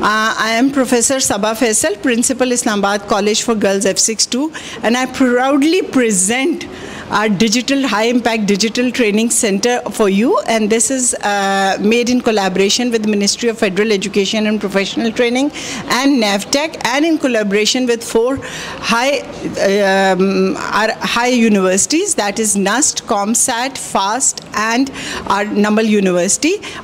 I am Professor Sabah Faisal, Principal Islamabad College for Girls F62, and I proudly present our high impact digital training center for you, and this is made in collaboration with the Ministry of Federal Education and Professional Training and NAVTEC, and in collaboration with 4 high universities, that is NUST, ComSat, FAST and our Namal University.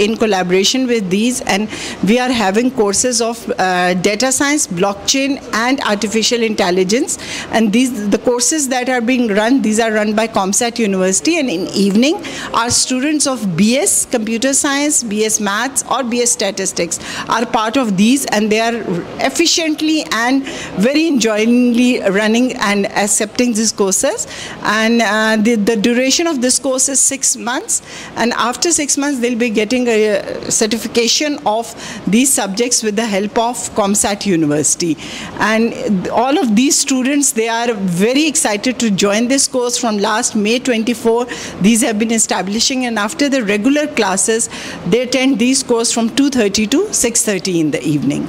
in collaboration with these, and we are having courses of data science, blockchain and artificial intelligence, and the courses that are being run, these are run by ComSat University, and in evening our students of BS Computer Science, BS Maths or BS Statistics are part of these, and they are efficiently and very enjoyingly running and accepting these courses. And the duration of this course is 6 months, and after 6 months they'll be getting a certification of these subjects with the help of ComSat University. And all of these students, they are very excited to join this course from last May 24. These have been establishing, and after the regular classes, they attend these courses from 2:30 to 6:30 in the evening.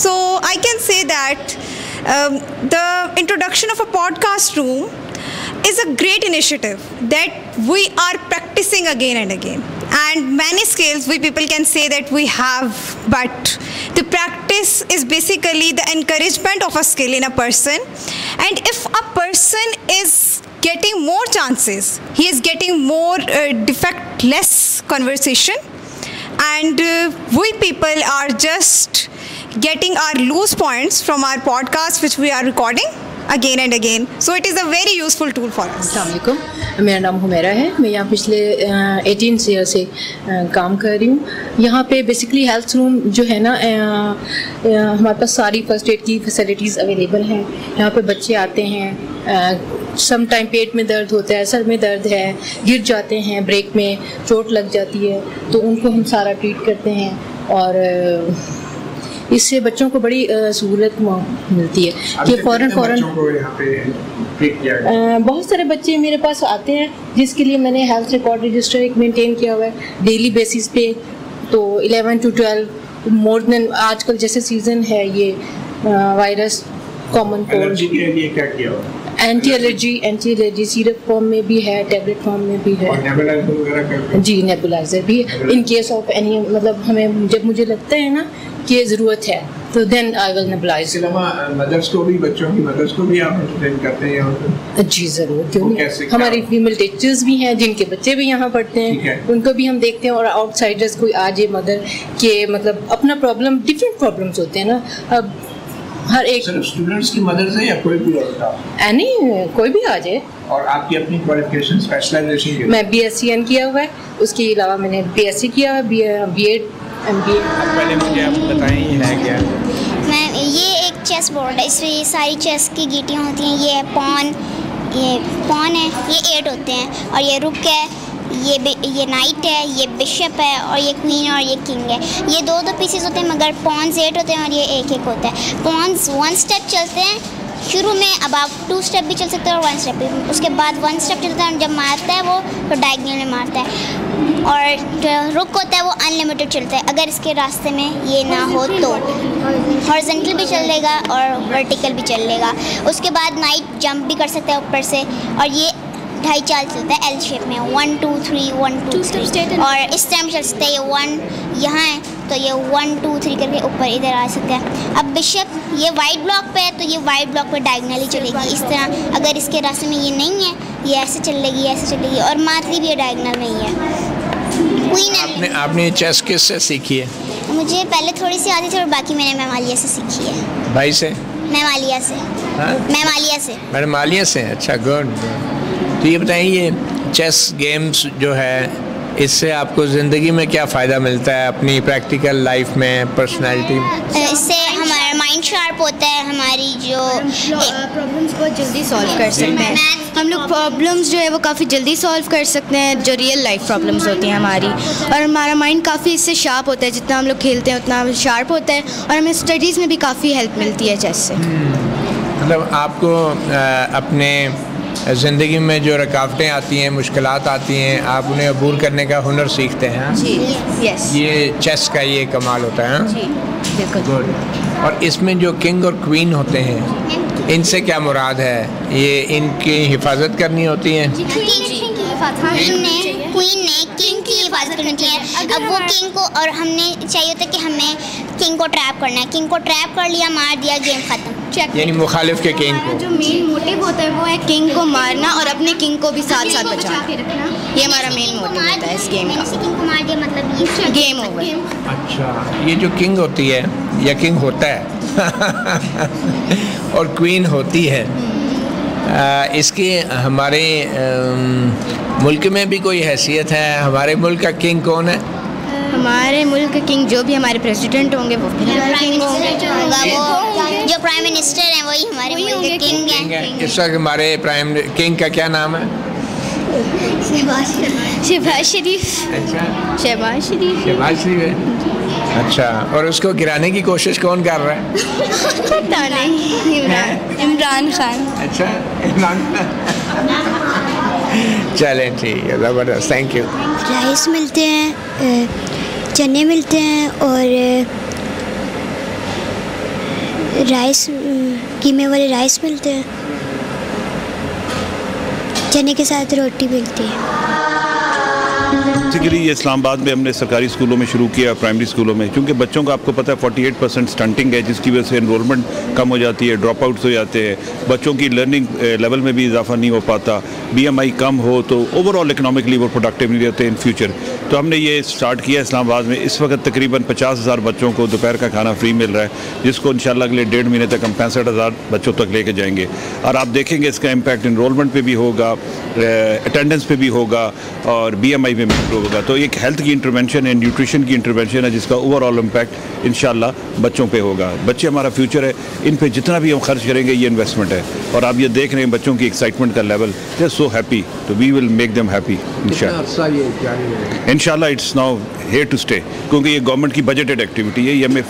So I can say that the introduction of a podcast room is a great initiative that we are practicing again and again. And many skills we people can say that we have, but the practice is basically the encouragement of a skill in a person. And if a person is getting more chances, he is getting more defect-less conversation, and we people are just getting our loose points from our podcast which we are recording. again and again. So it is a very useful tool for us. السلام علیکم, میرا نام حمیرہ ہے. میں یہاں پچھلے 18 ایئر سے کام کر رہی ہوں. یہاں پہ بیسکلی ہیلتھ روم جو ہے نا, ہمارے پاس ساری فرسٹ ایڈ کی فیسلٹیز اویلیبل ہیں. یہاں پہ بچے آتے ہیں, سم ٹائم پیٹ میں درد ہوتا ہے, سر میں درد ہے, گر جاتے ہیں بریک میں, چوٹ لگ جاتی ہے, تو ان کو ہم سارا ٹریٹ کرتے ہیں. اور اس سے بچوں کو بڑی سہولت ملتی ہے کہ فوراً بہت سارے بچے میرے پاس آتے ہیں جس کے لیے میں نے ہیلتھ ریکارڈ رجسٹر ایک مینٹین کیا ہوا ہے ڈیلی بیسس پہ. تو 11 to 12 مور دین, آج کل جیسے سیزن ہے یہ virus common cold, anti allergy syrup form میں بھی ہے, ٹیبلٹ فارم میں بھی ہے. جی نیبولائزر بھی ان کیس آف اینی, مطلب ہمیں جب مجھے لگتا ہے نا کہ ضرورت ہے تو دین آئی ول نیبولائز. مدرس کو بھی, بچوں کی مدرس کو بھی آپ ٹرین کرتے ہیں؟ جی ضرور, کیوں نہیں. ہماری فیمیل ٹیچرز بھی ہیں جن کے بچے بھی یہاں پڑھتے ہیں, ان کو بھی ہم دیکھتے ہیں. اور آؤٹ سائڈرس کوئی آ جائے مدر کے, مطلب اپنا پرابلم, ڈفرینٹ پرابلمس ہوتے ہیں نا. اب ہر ایک اسٹوڈنٹس کی مدرس ہے یا کوئی بھی ہوتا ہے, کوئی بھی آ جائے. اور آپ کی اپنی کوالیفیکیشن اسپیشلائزیشن؟ میں BSc کیا ہوا ہے, اس کے علاوہ میں نے BSc کیا ہے, B.Ed MBA. پہلے مجھے آپ بتائیں یہ ہے کیا؟ میم یہ ایک چیس بورڈ ہے, اس میں یہ ساری چیس کی گیٹیاں ہوتی ہیں. یہ پون ہے, یہ 8 ہوتے ہیں, اور یہ رک ہے, یہ نائٹ ہے, یہ بشپ ہے, اور یہ کوئین اور یہ کنگ ہے. یہ 2 پیسز ہوتے ہیں, مگر پونز 8 ہوتے ہیں اور یہ 1 ہوتا ہے. پونز 1 اسٹیپ چلتے ہیں شروع میں, اب آپ 2 اسٹیپ بھی چل سکتے ہیں اور 1 اسٹیپ بھی. اس کے بعد 1 اسٹیپ چلتا ہے, اور جب مارتا ہے وہ تو ڈائگنل میں مارتا ہے. اور رک ہوتا ہے وہ انلمیٹڈ چلتا ہے, اگر اس کے راستے میں یہ نہ ہو تو ہارزنٹل بھی چل لے گا اور ورٹیکل بھی چل لے گا. اس کے بعد نائٹ جمپ بھی کر سکتا ہے اوپر سے, اور یہ 2.5 چال چلتا ہے ایل شیپ میں, 1 2 3 1 2 3, اور اس طرح چل سکتا ہے. یہ 1 یہاں ہے تو یہ 1 2 3 کر کے اوپر ادھر آ سکتا ہے. اب بشپ یہ وائٹ بلاک پہ ہے تو یہ وائٹ بلاک پہ ڈائگنلی چلے گی اس طرح. اگر اس کے راستے میں یہ نہیں ہے, یہ ایسے چلے گی, ایسے چلے گی, اور مارتی بھی یہ ڈائگنل میں ہی ہے. آپ نے چیس کس سے سیکھی ہے؟ مجھے پہلے تھوڑی سی آتی تھی, اور باقی میں نے میم عالیہ سے سیکھی ہے. بھائی سے؟ میم عالیہ سے. میڈم عالیہ سے, اچھا گڈ. تو یہ بتائیں, یہ چیس گیمز جو ہے اس سے آپ کو زندگی میں کیا فائدہ ملتا ہے, اپنی پریکٹیکل لائف میں, پرسنالٹی میں؟ اس سے ہمارا مائنڈ شارپ ہوتا ہے, ہماری جو پرابلمس کو جلدی سالو کر سکتے ہیں. ہم لوگ پرابلمس جو ہے وہ کافی جلدی سالو کر سکتے ہیں, جو ریئل لائف پرابلمس ہوتی ہیں ہماری. اور ہمارا مائنڈ کافی اس سے شارپ ہوتا ہے, جتنا ہم لوگ کھیلتے ہیں اتنا شارپ ہوتا ہے, اور ہمیں اسٹڈیز میں بھی کافی ہیلپ ملتی ہے چیس سے. مطلب آپ کو اپنے زندگی میں جو رکاوٹیں آتی ہیں, مشکلات آتی ہیں, آپ انہیں عبور کرنے کا ہنر سیکھتے ہیں. جی یس, یہ چیس کا یہ کمال ہوتا ہے. جی بالکل. اور اس میں جو کنگ اور کوئین ہوتے ہیں, ان سے کیا مراد ہے؟ یہ ان کی حفاظت کرنی ہوتی ہے؟ کوئین نے کنگ کی حفاظت کرنی ہوتی ہے. اب وہ کنگ کو, اور ہم نے چاہیے ہوتا ہے کہ ہمیں کنگ کو ٹریپ کرنا ہے. کنگ کو ٹریپ کر لیا, مار دیا, گیم ختم. یعنی مخالف کے کنگ کو. جو مین موٹیو ہوتا ہے وہ ہے کنگ کو مارنا اور اپنے کنگ کو بھی ساتھ ساتھ بچانا. یہ ہمارا مین موٹیو ہوتا ہے اس گیم کا. کنگ کو مار دیا مطلب یہ گیم اوور. اچھا, یہ جو کنگ ہوتی ہے یا کنگ ہوتا ہے اور کوئین ہوتی ہے, اس کی ہمارے ملک میں بھی کوئی حیثیت ہے؟ ہمارے ملک کا کنگ کون ہے؟ ہمارے ملک کے کنگ جو بھی ہمارے پریزیڈنٹ ہوں گے وہ کنگ ہوں گے. جو پرائم منسٹر ہیں وہی ہمارے ملک کے کنگ ہیں. اس وقت ہمارے پرائم کنگ کا کیا نام ہے؟ شہباز شریف. اچھا, شہباز شریف ہے. اچھا, اور اس کو گرانے کی کوشش کون کر رہا ہے؟ پتہ نہیں. عمران خان. اچھا, عمران خان. چلیں ٹھیک ہے, زبردست, تھینک یو. رائس ملتے ہیں, چنے ملتے ہیں, اور رائس قیمے والے رائس ملتے ہیں. چنے کے ساتھ روٹی ملتی ہے. بیسیکلی یہ اسلام آباد میں ہم نے سرکاری اسکولوں میں شروع کیا, پرائمری اسکولوں میں, کیونکہ بچوں کا آپ کو پتہ ہے 48% اسٹنٹنگ ہے, جس کی وجہ سے انرولمنٹ کم ہو جاتی ہے, ڈراپ آؤٹس ہو جاتے ہیں, بچوں کی لرننگ لیول میں بھی اضافہ نہیں ہو پاتا, بی ایم آئی کم ہو تو اوور آل اکنامکلی وہ پروڈکٹیو نہیں رہتے ان فیوچر. تو ہم نے یہ اسٹارٹ کیا اسلام آباد میں. اس وقت تقریباً 50,000 بچوں کو دوپہر کا کھانا فری مل رہا ہے, جس کو انشاءاللہ اگلے 1.5 مہینے تک ہم 65,000 بچوں تک لے کے جائیں گے. اور آپ دیکھیں گے اس کا امپیکٹ انرولمنٹ پہ بھی ہوگا, اٹینڈنس پہ بھی ہوگا, اور بی ایم آئی پہ بھی ہوگا. تو ایک ہیلتھ کی انٹرونشن ہے, نیوٹریشن کی انٹرونشن ہے, جس کا اوور آل امپیکٹ انشاءاللہ بچوں پہ ہوگا. بچے ہمارا فیوچر ہے, ان پہ جتنا بھی ہم خرچ کریں گے یہ انویسٹمنٹ ہے. اور آپ یہ دیکھ رہے ہیں بچوں کی ایکسائٹمنٹ کا level, they are so happy, تو we will make them happy انشاءاللہ. It's now here to stay, کیونکہ یہ گورنمنٹ کی بجٹڈ ایکٹیویٹی ہے, یہ ہمیں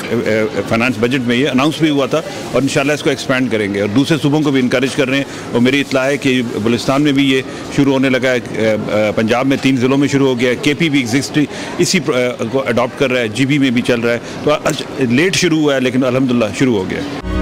فائنانس بجٹ میں یہ اناؤنس بھی ہوا تھا, اور انشاءاللہ اس کو ایکسپینڈ کریں گے. اور دوسرے صوبوں کو بھی انکریج کر رہے ہیں, اور میری اطلاع ہے کہ بلوچستان میں بھی یہ شروع ہونے لگا ہے, پنجاب میں 3 ضلعوں میں شروع ہو گیا ہے, کے پی بھی اسی کو اڈاپٹ کر رہا ہے, جی بی میں بھی چل رہا ہے. تو لیٹ شروع ہوا ہے لیکن الحمدللہ شروع ہو گیا ہے.